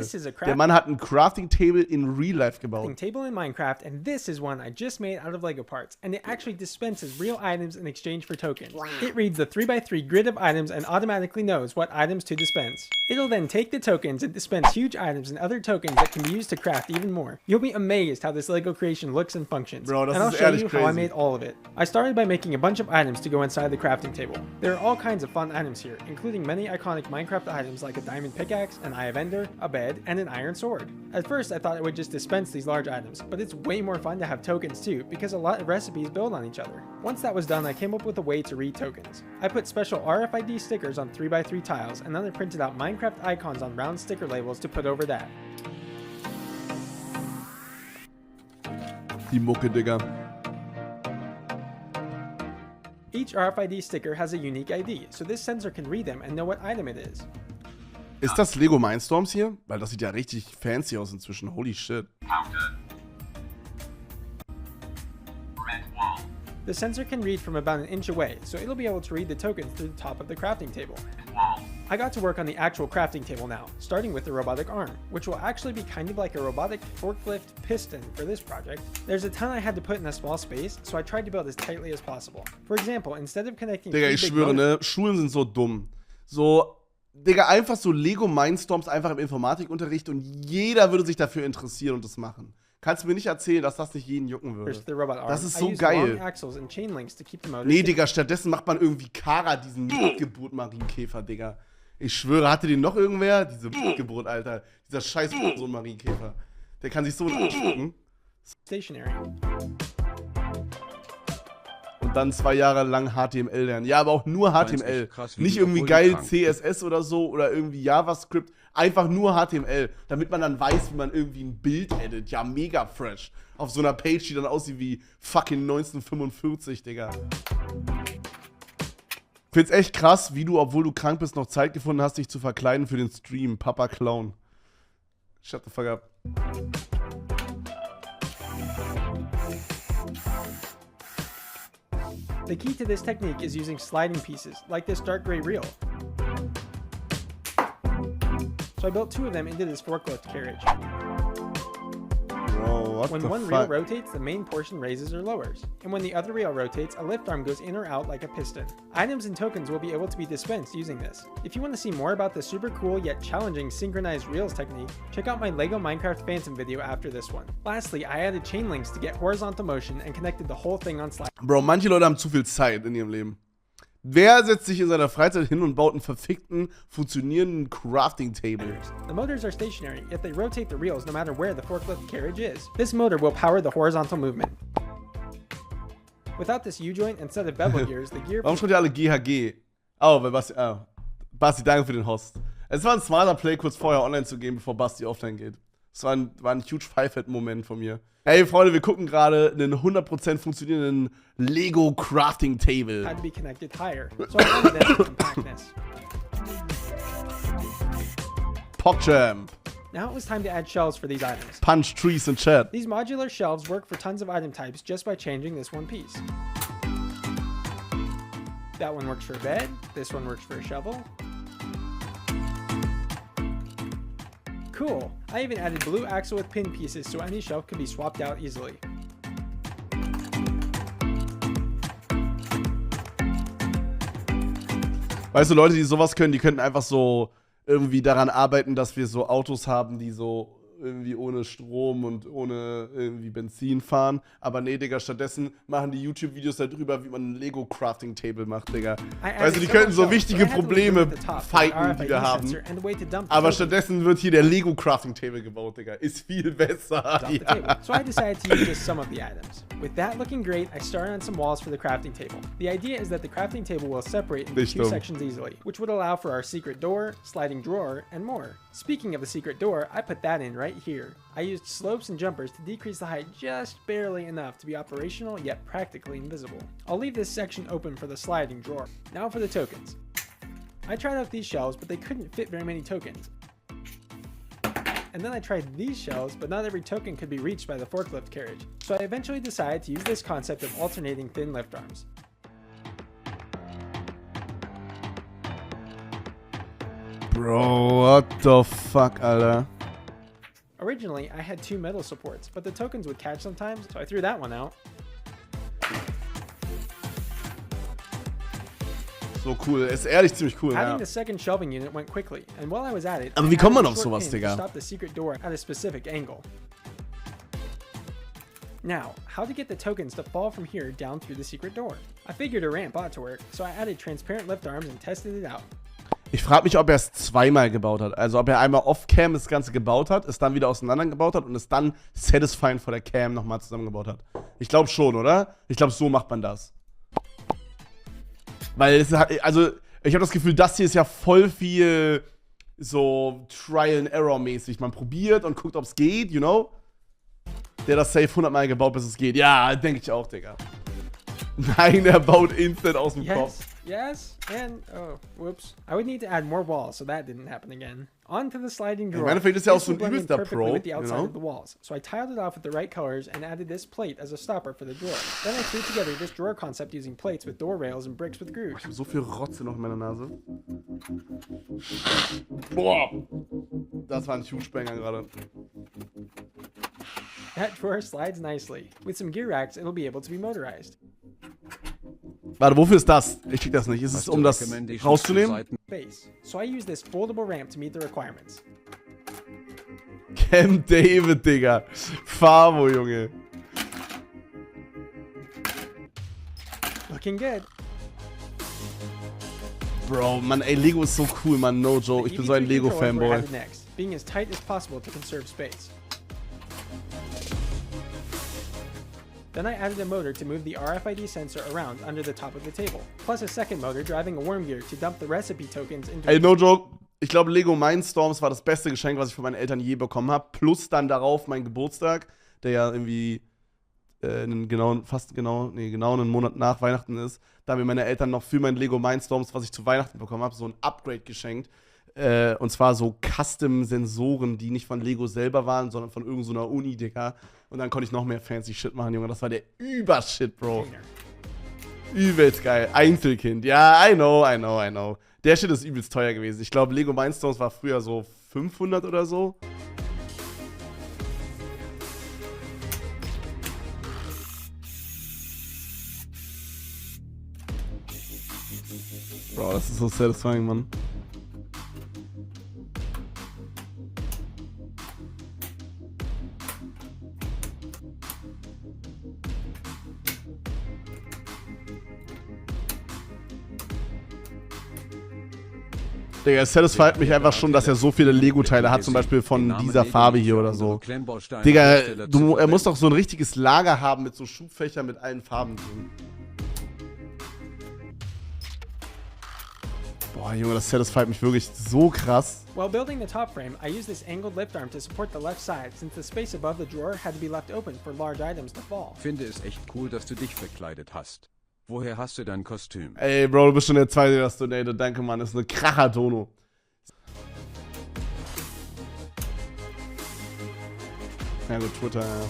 This is a Der Mann hat ein Crafting Table in Real Life gebaut. crafting table in Minecraft, and this is one I just made out of Lego parts, and it actually dispenses real items in exchange for tokens. Wow. It reads the 3x3 grid of items and automatically knows what items to dispense. It'll then take the tokens and dispense huge items and other tokens that can be used to craft even more. You'll be amazed how this Lego creation looks and functions. Bro, and I'll show you how I made all of it. I started by making a bunch of items to go inside the crafting table. There are all kinds of fun items here, including many iconic Minecraft items like a diamond pickaxe, an eye of ender, a bed, and an iron sword. At first I thought I would just dispense these large items, but it's way more fun to have tokens too, because a lot of recipes build on each other. Once that was done, I came up with a way to read tokens. I put special RFID stickers on 3x3 tiles, and then I printed out Minecraft icons on round sticker labels to put over that. Die Mucke, Digga. Each RFID sticker has a unique ID, so this sensor can read them and know what item it is. Ist das Lego Mindstorms hier? Weil das sieht ja richtig fancy aus inzwischen. Holy shit. The sensor can read from about an inch away, so it'll be able to read the tokens through the top of the crafting table. I got to work on the actual crafting table now, starting with the robotic arm, which will actually be kind of like a robotic forklift piston for this project. There's a ton I had to put in a small space, so I tried to build as tightly as possible. For example, instead of connecting Digga, ich schwöre, ne? Schulen sind so dumm. So, Digga, einfach so Lego Mindstorms einfach im Informatikunterricht und jeder würde sich dafür interessieren und das machen. Kannst du mir nicht erzählen, dass das nicht jeden jucken würde. Das ist so geil. Nee, Digga, stattdessen macht man irgendwie Kara, diesen Geburt-Marienkäfer, Digga. Ich schwöre, hatte den noch irgendwer? Diese Geburt, Alter. Dieser scheiß so ein Marienkäfer. Der kann sich so spucken. Stationary. Und dann 2 Jahre lang HTML lernen. Ja, aber auch nur HTML. Nicht irgendwie geil CSS oder so oder irgendwie JavaScript. Einfach nur HTML, damit man dann weiß, wie man irgendwie ein Bild edit. Ja, mega fresh. Auf so einer Page, die dann aussieht wie fucking 1945, Digga. Ich find's echt krass, wie du, obwohl du krank bist, noch Zeit gefunden hast, dich zu verkleiden für den Stream. Papa Clown. Shut the fuck up. The key to this technique is using sliding pieces, like this dark gray reel. So I built 2 of them into this forklift carriage. Bro, what when the one fuck? reel rotates, the main portion raises or lowers. And when the other reel rotates, a lift arm goes in or out like a piston. Items and tokens will be able to be dispensed using this. If you want to see more about the super cool yet challenging synchronized reels technique, check out my Lego Minecraft Phantom video after this one. Lastly, I added chain links to get horizontal motion and connected the whole thing on slide. Bro, manche Leute haben zu viel Zeit in ihrem Leben. Wer setzt sich in seiner Freizeit hin und baut einen verfickten, funktionierenden Crafting-Table? The motors are stationary, yet they rotate the reels no matter where the forklift carriage is. This motor will power the horizontal movement. Without this U-joint and set of bevel gears, the gear... Warum schreibt ihr alle GHG? Oh, weil Basti... Oh. Basti, danke für den Host. Es war ein smarter Play, kurz vorher online zu gehen, bevor Basti offline geht. Es war ein huge Five-Head-Moment von mir. Hey Freunde, wir gucken gerade einen 100% funktionierenden Lego Crafting Table. Had to be connected higher, so I wanted them to compactness. PogChamp. Now it was time to add shelves for these items. Punch trees in chat. These modular shelves work for tons of item types just by changing this one piece. That one works for a bed, this one works for a shovel. Cool! I even added blue axle with pin pieces so any shelf could be swapped out easily. Weißt du, Leute, die sowas können, die könnten einfach so irgendwie daran arbeiten, dass wir so Autos haben, die so irgendwie ohne Strom und ohne irgendwie Benzin fahren. Aber nee, Digga, stattdessen machen die YouTube-Videos darüber, wie man ein Lego-Crafting-Table macht, Digga. Weißt du, die könnten so wichtige Probleme fighten, die wir haben. Aber stattdessen wird hier der Lego-Crafting-Table gebaut, Digga. Ist viel besser. Ja. So I decided to use just some of the items. With that looking great, I started on some walls for the crafting table. The idea is that the crafting table will separate into 2 sections easily, which would allow for our secret door, sliding drawer, and more. Speaking of the secret door, I put that in right here. I used slopes and jumpers to decrease the height just barely enough to be operational yet practically invisible. I'll leave this section open for the sliding drawer. Now for the tokens. I tried out these shelves, but they couldn't fit very many tokens. And then I tried these shelves, but not every token could be reached by the forklift carriage. So I eventually decided to use this concept of alternating thin lift arms. Bro, what the fuck, Alter? Originally, I had 2 metal supports, but the tokens would catch sometimes, so I threw that one out. So cool, ist ehrlich ziemlich cool, Adding ja. the second shelving unit went quickly, and while I was at it, Aber I wie kommt man added a auf short sowas, pin to Digga? stop the secret door at a specific angle. Now, how to get the tokens to fall from here down through the secret door? I figured a ramp ought to work, so I added transparent lift arms and tested it out. Ich frage mich, ob er es zweimal gebaut hat. Also ob er einmal off-cam das Ganze gebaut hat, es dann wieder auseinandergebaut hat und es dann satisfying vor der Cam nochmal zusammengebaut hat. Ich glaube schon, oder? Ich glaube, so macht man das. Weil es hat, also ich habe das Gefühl, das hier ist ja voll viel so Trial-and-Error-mäßig. Man probiert und guckt, ob es geht, you know? Der hat das safe 100 Mal gebaut, bis es geht. Ja, denke ich auch, Digga. Nein, er baut instant aus dem Kopf. Yes, and oh, whoops. I would need to add more walls, so that didn't happen again. On to the sliding door. Ich meine, vielleicht ist ja auch so ein This will blend in übelster perfectly Pro, with the you outside know? of the walls, so I tiled it off with the right colors and added this plate as a stopper for the drawer. Then I threw together this drawer concept using plates with door rails and bricks with grooves. Ich habe so viel Rotze noch in meiner Nase. Boah! Das war ein Huge-Banger gerade. That drawer slides nicely. With some gear racks, it'll be able to be motorized. Warte, wofür ist das? Ich check das nicht. Ist es, um das rauszunehmen? Space. So I use this foldable ramp to meet the requirements. Camp David, Digga. Favo, Junge. Looking good. Bro, Mann, ey, Lego ist so cool, Mann. No joke. Ich bin so ein Lego-Fanboy. Being as tight as possible to conserve space. Then I added a motor to move the RFID sensor around under the top of the table, plus a second motor driving a worm gear to dump the recipe tokens into. Ey, no joke. Ich glaube, Lego Mindstorms war das beste Geschenk, was ich von meinen Eltern je bekommen habe. Plus dann darauf mein Geburtstag, der ja irgendwie genau einen Monat nach Weihnachten ist. Da haben mir meine Eltern noch für mein Lego Mindstorms, was ich zu Weihnachten bekommen habe, so ein Upgrade geschenkt. Und zwar so Custom-Sensoren, die nicht von Lego selber waren, sondern von irgendeiner Uni, Digga. Und dann konnte ich noch mehr fancy Shit machen, Junge. Das war der Übershit, Bro. Übelst geil. Einzelkind. Ja, I know. Der Shit ist übelst teuer gewesen. Ich glaube, Lego Mindstorms war früher so 500 oder so. Bro, das ist so satisfying, Mann. Digga, es satisfied mich einfach schon, dass er so viele Lego-Teile hat, zum Beispiel von dieser Farbe hier oder so. Digga, er muss doch so ein richtiges Lager haben mit so Schubfächern mit allen Farben drin. Boah, Junge, das satisfied mich wirklich so krass. While building the top frame, I used this angled lift arm to support the left side, since the space above the drawer had to be left open for large items to fall. Finde es echt cool, dass du dich verkleidet hast. Woher hast du dein Kostüm? Ey, Bro, du bist schon der Zweite, der das donatet. Danke, Mann. Das ist eine Kracher-Dono. Ja gut, Twitter, ja.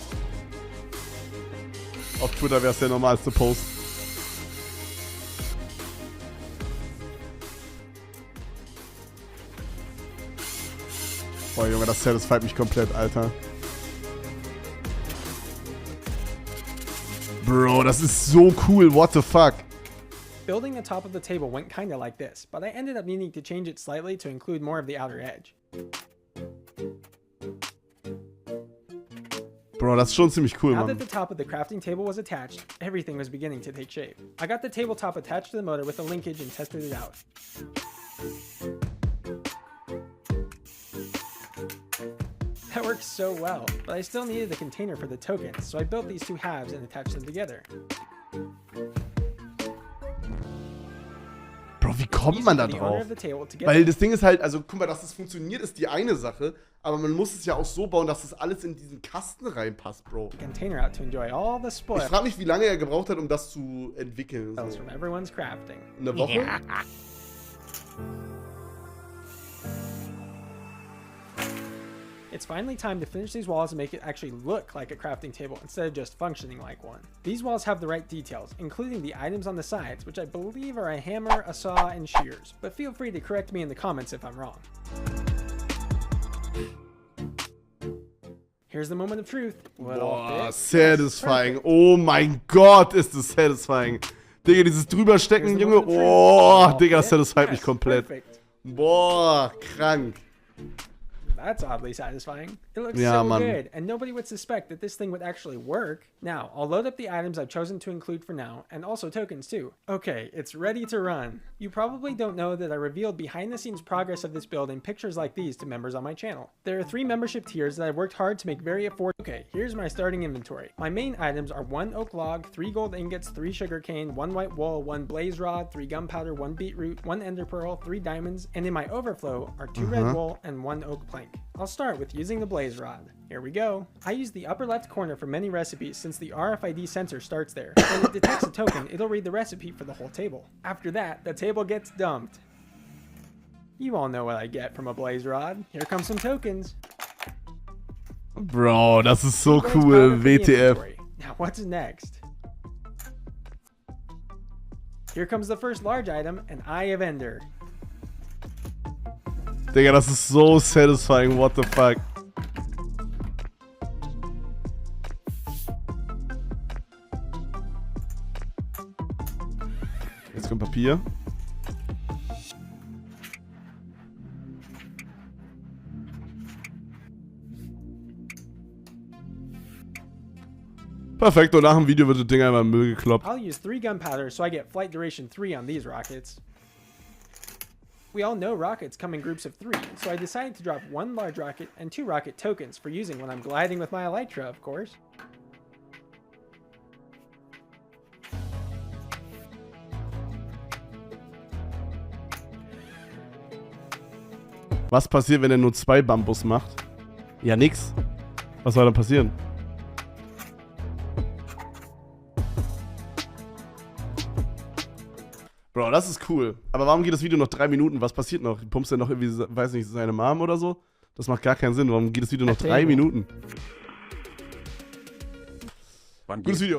Auf Twitter wäre es der normalste Post. Boah, Junge, das satisfied mich komplett, Alter. Bro, das ist so cool, what the fuck? Building the top of the table went kinda like this, but I ended up needing to change it slightly to include more of the outer edge. Bro, das ist schon ziemlich cool, Now Mann. that the top of the crafting table was attached, everything was beginning to take shape. I got the tabletop attached to the motor with a linkage and tested it out. That works so well, but I still needed a container for the tokens, so I built these two halves and attached them together. Bro, wie kommt man da drauf? Weil das Ding ist halt, also guck mal, dass das funktioniert, ist die eine Sache, aber man muss es ja auch so bauen, dass das alles in diesen Kasten reinpasst, Bro. Ich frage mich, wie lange er gebraucht hat, um das zu entwickeln. So. Eine Woche? Ja. It's finally time to finish these walls and make it actually look like a crafting table instead of just functioning like one. These walls have the right details, including the items on the sides, which I believe are a hammer, a saw, and shears, but feel free to correct me in the comments if I'm wrong. Here's the moment of truth. Boah, satisfying. Oh mein Gott, ist das satisfying. Digga, dieses Drüberstecken, Junge. Oh, Digga, das satisfied mich komplett. Boah, krank. That's oddly satisfying. It looks so good, and nobody would suspect that this thing would actually work. Now, I'll load up the items I've chosen to include for now, and also tokens too. Okay, it's ready to run. You probably don't know that I revealed behind-the-scenes progress of this build in pictures like these to members on my channel. There are 3 membership tiers that I've worked hard to make very affordable. Okay, here's my starting inventory. My main items are 1 oak log, 3 gold ingots, 3 sugarcane, 1 white wool, 1 blaze rod, 3 gunpowder, 1 beetroot, 1 ender pearl, 3 diamonds, and in my overflow are 2 red wool and 1 oak plank. I'll start with using the blaze rod. Here we go. I use the upper left corner for many recipes since the RFID sensor starts there. When it detects a token, it'll read the recipe for the whole table. After that, the table gets dumped. You all know what I get from a blaze rod. Here come some tokens. Bro, das ist so cool, WTF. Now what's next? Here comes the first large item, an Eye of Ender. Digga, das ist so satisfying, what the fuck. Jetzt kommt Papier. Perfekt, und nach dem Video wird das Ding einmal im Müll gekloppt. I'll use 3 gunpowder so I get flight duration 3 on these rockets. We all know rockets come in groups of 3, so I decided to drop 1 large rocket and 2 rocket tokens for using when I'm gliding with my elytra, of course. Was passiert, wenn er nur 2 Bambus macht? Ja, nix. Was soll da passieren? Bro, das ist cool. Aber warum geht das Video noch 3 Minuten? Was passiert noch? Pumpst du noch irgendwie, weiß nicht, seine Mom oder so? Das macht gar keinen Sinn. Warum geht das Video noch 3 Minuten? Wann Gutes Video.